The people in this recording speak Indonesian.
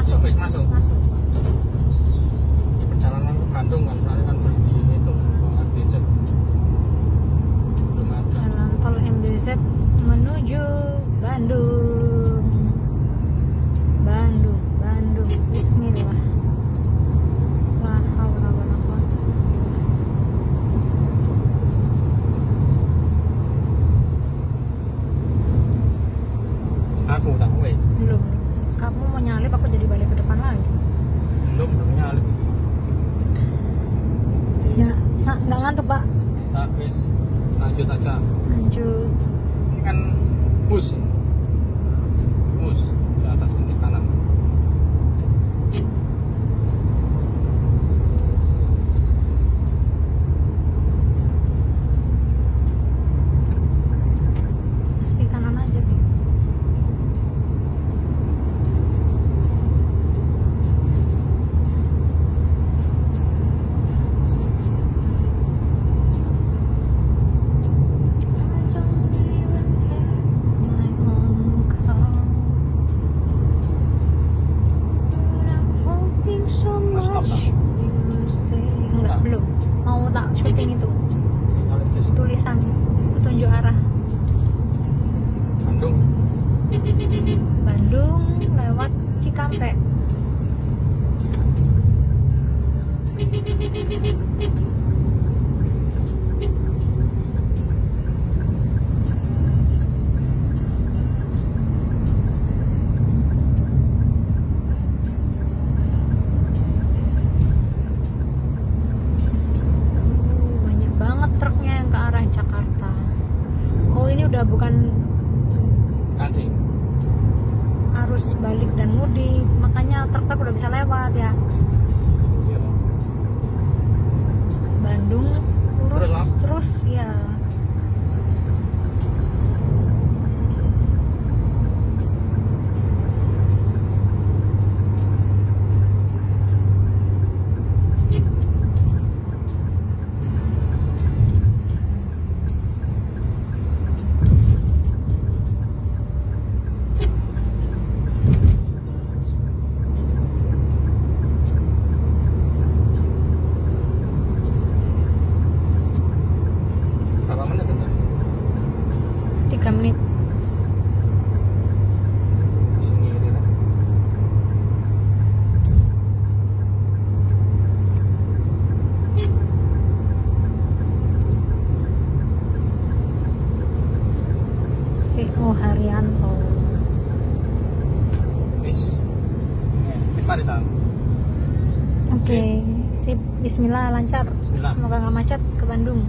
masuk. Wis masuk. Masuk. Di perjalanan ke Bandung kan soalnya kan berhenti itu MBZ. Belum ada. Jalan tol MBZ menuju Bandung. Bandung. Bismillah. La haula wala quwata. Aku tak wis. Belum. Kamu mau nyalip, aku jadi balik ke depan lagi. Belum nyalip. Ya, nggak ngantuk, Pak. Tak wis. Lanjut aja. Lanjut. Ini kan bus ya. Bus di atas ini kanan. Meski kanan aja, Bi. Stop, tak? Enggak, belum. Mau tak syuting itu. Sinyal itu Tulisan petunjuk arah. Bandung. Bandung lewat Cikampek. Banyak banget truknya yang ke arah Jakarta. Oh, ini udah bukan Kasih. arus balik dan mudik, makanya truk-truk udah bisa lewat ya. Iya. Bandung lurus Terus, Lam? terus ya. Berapa menit itu? 3 menit. Di sini ini lah. Oh, Haryanto. Wis. Wis mari ta. Oke, sip. Bismillah, lancar. Bismillah. Semoga nggak macet ke Bandung.